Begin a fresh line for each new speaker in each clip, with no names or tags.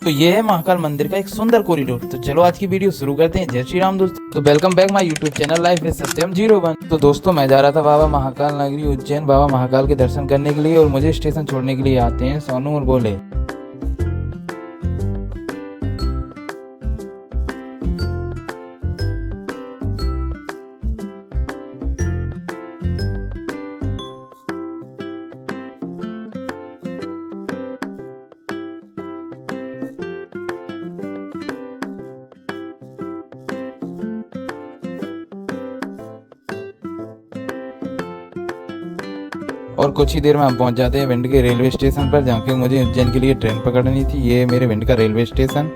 तो ये है महाकाल मंदिर का एक सुंदर कॉरिडोर। तो चलो आज की वीडियो शुरू करते हैं। जय श्री राम दोस्तों। तो welcome back my YouTube channel life with Satyam 01। तो दोस्तों मैं जा रहा था बाबा महाकाल नगरी उज्जैन बाबा महाकाल के दर्शन करने के लिए, और मुझे स्टेशन छोड़ने के लिए आते हैं सोनू और बोले। और कुछ ही देर में हम पहुंच जाते हैं भिंड के रेलवे स्टेशन पर, जहाँ के मुझे उज्जैन के लिए ट्रेन पकड़नी थी। ये मेरे भिंड का रेलवे स्टेशन।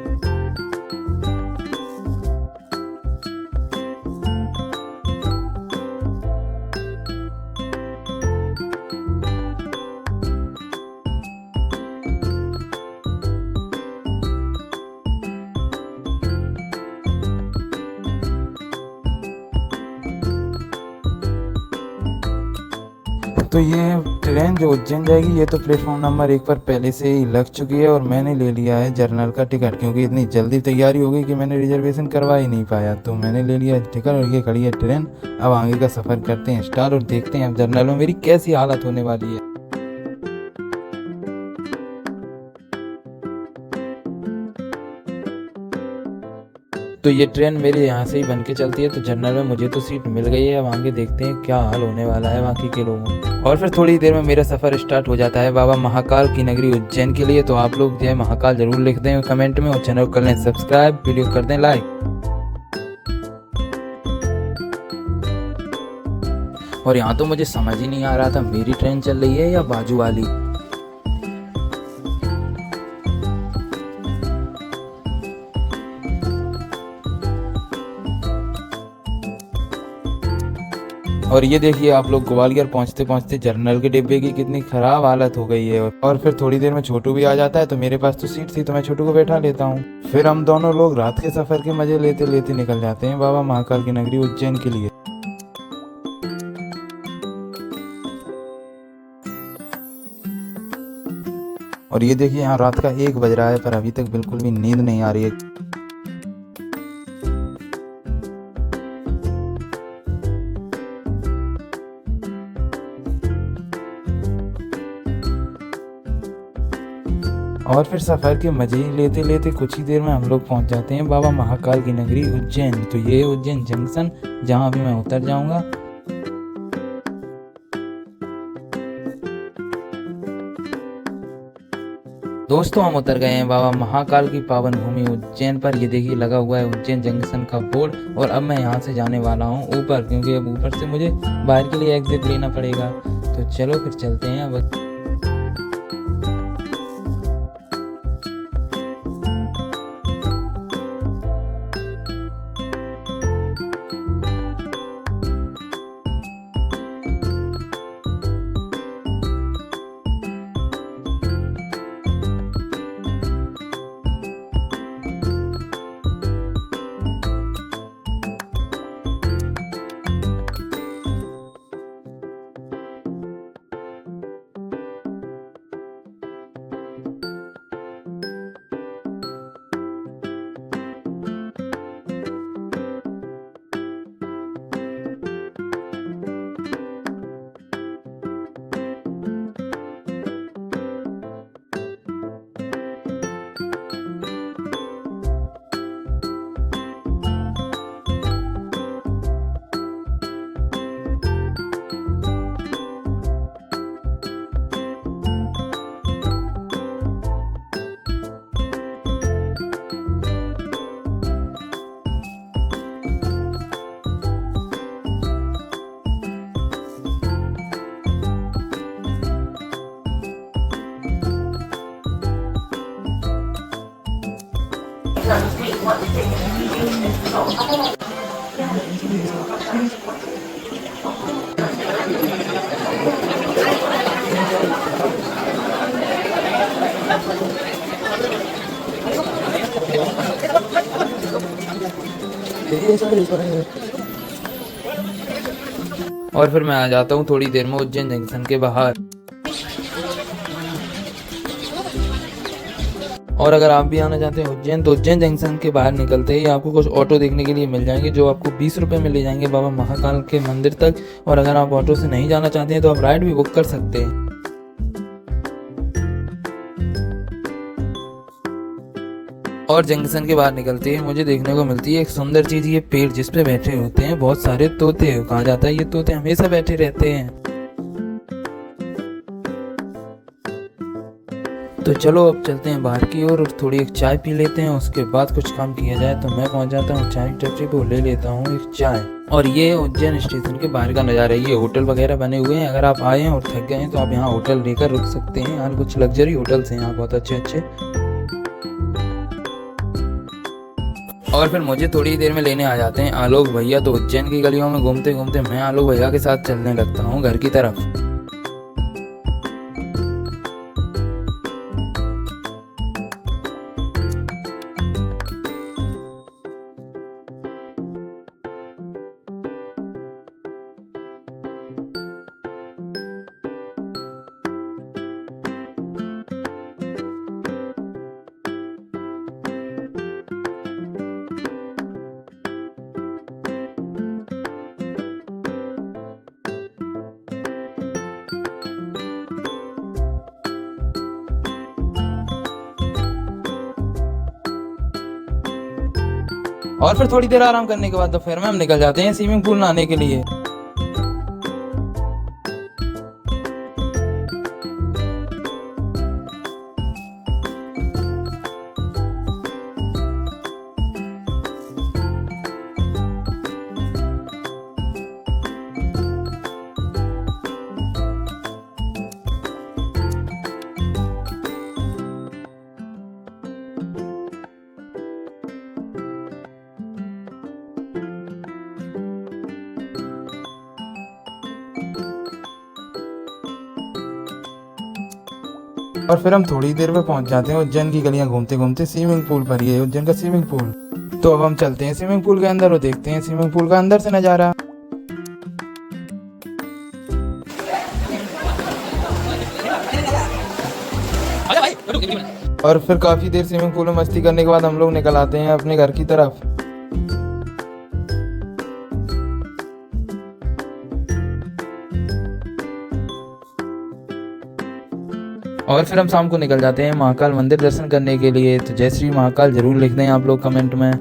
तो ये ट्रेन जो उज्जैन जाएगी, ये तो प्लेटफॉर्म नंबर 1 पर पहले से ही लग चुकी है, और मैंने ले लिया है जर्नल का टिकट, क्योंकि इतनी जल्दी तैयारी हो गई कि मैंने रिजर्वेशन करवा ही नहीं पाया। तो मैंने ले लिया टिकट और ये खड़ी है ट्रेन। अब आगे का सफ़र करते हैं स्टार्ट, और देखते हैं अब जर्नल में मेरी कैसी हालत होने वाली है। तो ये ट्रेन मेरे यहाँ से ही बन के चलती है। तो जनरल में मुझे तो सीट मिल गई है। अब आगे देखते हैं क्या हाल होने वाला है बाकी के लोगों का। और फिर थोड़ी देर में मेरा सफ़र स्टार्ट हो जाता है बाबा महाकाल की नगरी उज्जैन के लिए। तो आप लोग जो है महाकाल जरूर लिख दें कमेंट में, और चैनल को कर लें सब्सक्राइब, वीडियो कर दें लाइक। और यहाँ तो मुझे समझ ही नहीं आ रहा था मेरी ट्रेन चल रही है या बाजू वाली। और ये देखिए आप लोग, ग्वालियर पहुंचते पहुंचते जर्नल के डिब्बे की कितनी खराब हालत हो गई है। और फिर थोड़ी देर में छोटू भी आ जाता है। तो मेरे पास तो सीट थी, तो मैं छोटू को बैठा लेता हूँ। फिर हम दोनों लोग रात के सफर के मजे लेते लेते निकल जाते हैं बाबा महाकाल की नगरी उज्जैन के लिए। और ये देखिए यहाँ रात का 1 बज रहा है, पर अभी तक बिल्कुल भी नींद नहीं आ रही है। और फिर सफ़र के मजे ही लेते लेते कुछ ही देर में हम लोग पहुंच जाते हैं बाबा महाकाल की नगरी उज्जैन। तो ये उज्जैन जंक्शन, जहां अभी मैं उतर जाऊंगा। दोस्तों हम उतर गए हैं बाबा महाकाल की पावन भूमि उज्जैन पर। ये देखिए लगा हुआ है उज्जैन जंक्शन का बोर्ड। और अब मैं यहाँ से जाने वाला हूँ ऊपर, क्योंकि अब ऊपर से मुझे बाहर के लिए एग्जिट लेना पड़ेगा। तो चलो फिर चलते हैं अब। और फिर मैं आ जाता हूँ थोड़ी देर में उज्जैन जंक्शन के बाहर। और अगर आप भी आना चाहते हैं उज्जैन, तो उज्जैन जंक्शन के बाहर निकलते ही आपको कुछ ऑटो देखने के लिए मिल जाएंगे, जो आपको 20 रुपये में ले जाएंगे बाबा महाकाल के मंदिर तक। और अगर आप ऑटो से नहीं जाना चाहते हैं तो आप राइड भी बुक कर सकते हैं। और जंक्शन के बाहर निकलते ही मुझे देखने को मिलती है एक सुंदर चीज, ये पेड़ जिस पे बैठे होते हैं बहुत सारे तोते। कहा जाता है ये तोते हमेशा बैठे रहते हैं। तो चलो अब चलते हैं बाहर की ओर और थोड़ी एक चाय पी लेते हैं, उसके बाद कुछ काम किया जाए। तो मैं पहुंच जाता हूँ चाय की टपरी पे और ले लेता हूँ एक चाय। और ये उज्जैन स्टेशन के बाहर का नज़ारा है। ये होटल वगैरह बने हुए हैं, अगर आप आए हैं और थक गए हैं तो आप यहाँ होटल लेकर रुक सकते हैं। यहाँ कुछ लग्जरी होटल्स हैं यहाँ बहुत अच्छे अच्छे। और फिर मुझे थोड़ी देर में लेने आ जाते हैं आलोक भैया। तो उज्जैन की गलियों में घूमते घूमते मैं आलोक भैया के साथ चलने लगता हूँ घर की तरफ। और फिर थोड़ी देर आराम करने के बाद तो फिर हम निकल जाते हैं स्विमिंग पूल नहाने के लिए। और फिर हम थोड़ी देर में पहुंच जाते हैं उज्जैन की गलियां घूमते घूमते स्विमिंग पूल पर। ये उज्जैन का स्विमिंग पूल। तो अब हम चलते हैं स्विमिंग पूल के अंदर और देखते हैं स्विमिंग पूल का अंदर से नजारा। और फिर काफी देर स्विमिंग पूल में मस्ती करने के बाद हम लोग निकल आते हैं अपने घर की तरफ। और फिर हम शाम को निकल जाते हैं महाकाल मंदिर दर्शन करने के लिए। तो जय श्री महाकाल जरूर लिख दें आप लोग कमेंट में।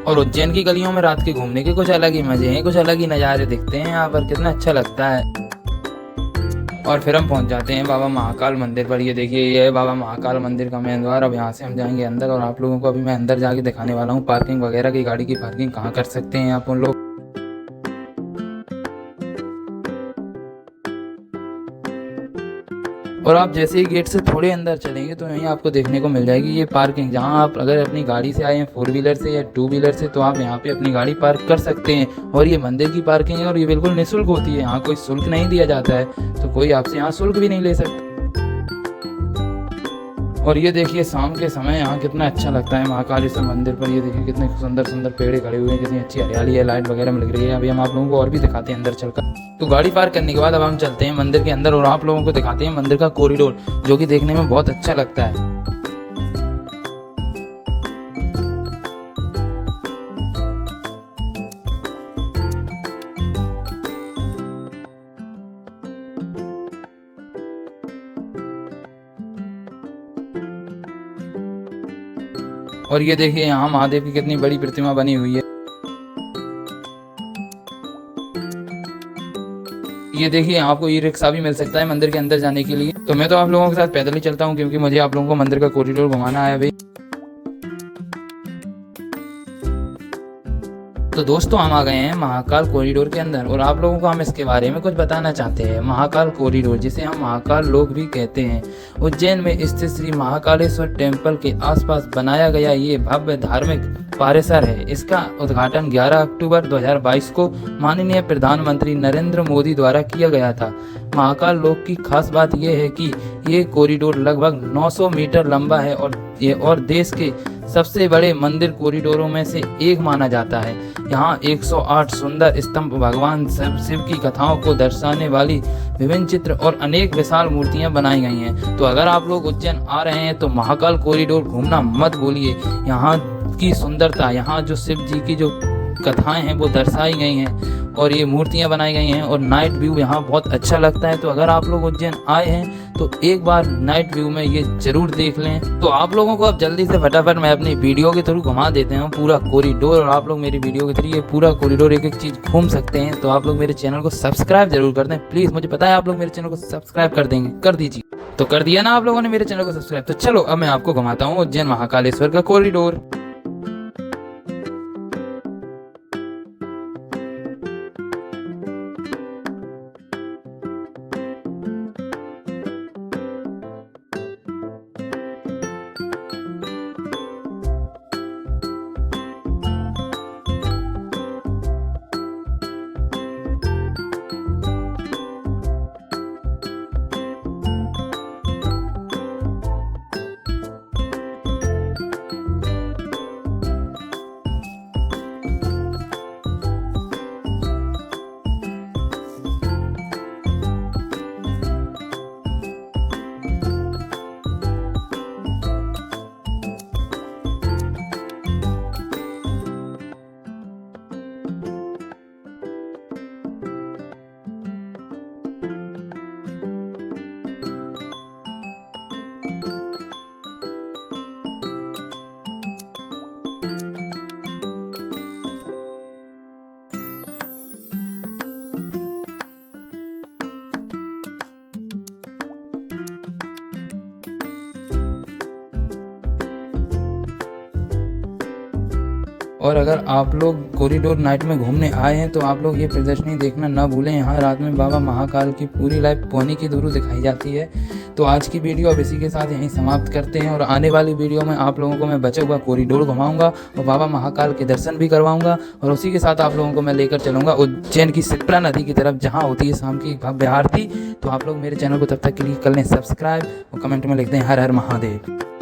और उज्जैन की गलियों में रात के घूमने के कुछ अलग ही मजे हैं, कुछ अलग ही नज़ारे दिखते हैं यहाँ पर, कितना अच्छा लगता है। और फिर हम पहुंच जाते हैं बाबा महाकाल मंदिर पर। ये देखिए ये है बाबा महाकाल मंदिर का मेन द्वार। अब यहाँ से हम जाएंगे अंदर और आप लोगों को अभी मैं अंदर जाके दिखाने वाला हूँ पार्किंग वगैरह की, गाड़ी की पार्किंग कहाँ कर सकते हैं आप उन लोग। और आप जैसे ही गेट से थोड़े अंदर चलेंगे तो यहीं आपको देखने को मिल जाएगी ये पार्किंग, जहां आप अगर अपनी गाड़ी से आए हैं 4 व्हीलर से या 2 व्हीलर से तो आप यहां पे अपनी गाड़ी पार्क कर सकते हैं। और ये मंदिर की पार्किंग है और ये बिल्कुल निःशुल्क होती है, यहाँ कोई शुल्क नहीं दिया जाता है, तो कोई आपसे यहाँ शुल्क भी नहीं ले सकता। और ये देखिए शाम के समय यहाँ कितना अच्छा लगता है महाकालेश्वर मंदिर पर। ये देखिए कितने सुंदर सुंदर पेड़ खड़े हुए हैं, कितनी अच्छी हरियाली है, लाइट वगैरह मिल रही है। अभी हम आप लोगों को और भी दिखाते हैं अंदर चलकर। तो गाड़ी पार्क करने के बाद अब हम चलते हैं मंदिर के अंदर और आप लोगों को दिखाते हैं मंदिर का कॉरिडोर, जो कि देखने में बहुत अच्छा लगता है। और ये देखिए यहाँ महादेव की कितनी बड़ी प्रतिमा बनी हुई है। ये देखिए आपको ई रिक्शा भी मिल सकता है मंदिर के अंदर जाने के लिए। तो मैं तो आप लोगों के साथ पैदल ही चलता हूँ क्योंकि मुझे आप लोगों को मंदिर का कॉरिडोर घुमाना है भाई।
तो दोस्तों हम आ गए हैं महाकाल कॉरिडोर के अंदर और आप लोगों को हम इसके बारे में कुछ बताना चाहते हैं। महाकाल कॉरिडोर, जिसे हम महाकाल लोक भी कहते हैं, उज्जैन में स्थित श्री महाकालेश्वर टेम्पल के आसपास बनाया गया ये भव्य धार्मिक परिसर है। इसका उद्घाटन 11 अक्टूबर 2022 को माननीय प्रधानमंत्री नरेंद्र मोदी द्वारा किया गया था। महाकाल लोक की खास बात यह है कि ये कॉरिडोर लगभग 900 मीटर लंबा है और देश के सबसे बड़े मंदिर कॉरिडोरों में से एक माना जाता है। यहाँ 108 सुंदर स्तंभ, भगवान शिव की कथाओं को दर्शाने वाली विभिन्न चित्र और अनेक विशाल मूर्तियां बनाई गई हैं। तो अगर आप लोग उज्जैन आ रहे हैं तो महाकाल कॉरिडोर घूमना मत भूलिए। यहाँ की सुंदरता, यहाँ जो शिव जी की जो कथाएं हैं वो दर्शाई गई हैं और ये मूर्तियां बनाई गई हैं और नाइट व्यू यहाँ बहुत अच्छा लगता है। तो अगर आप लोग उज्जैन आए हैं तो एक बार नाइट व्यू में ये जरूर देख लें। तो आप लोगों को अब जल्दी से फटाफट मैं अपनी वीडियो के थ्रू घुमा देते हैं पूरा कॉरिडोर, और आप लोग मेरी वीडियो के थ्रू ये पूरा कॉरिडोर एक एक चीज़ घूम सकते हैं। तो आप लोग मेरे चैनल को सब्सक्राइब जरूर कर दें प्लीज़। मुझे पता है आप लोग मेरे चैनल को सब्सक्राइब कर देंगे, कर दीजिए। तो कर दिया ना आप लोगों ने मेरे चैनल को सब्सक्राइब। तो चलो अब मैं आपको घुमाता हूँ उज्जैन महाकालेश्वर का कॉरिडोर। और अगर आप लोग कॉरिडोर नाइट में घूमने आए हैं तो आप लोग ये प्रदर्शनी देखना ना भूलें। यहाँ रात में बाबा महाकाल की पूरी लाइव पानी के थ्रू दिखाई जाती है। तो आज की वीडियो अब इसी के साथ यहीं समाप्त करते हैं और आने वाली वीडियो में आप लोगों को मैं बचा हुआ कॉरिडोर घुमाऊंगा और बाबा महाकाल के दर्शन भी करवाऊंगा और उसी के साथ आप लोगों को मैं लेकर चलूंगा उज्जैन की शिप्रा नदी की तरफ, जहाँ होती है शाम की भव्य आरती। तो आप लोग मेरे चैनल को तब तक के लिए कर लें सब्सक्राइब और कमेंट में लिख दें हर हर महादेव।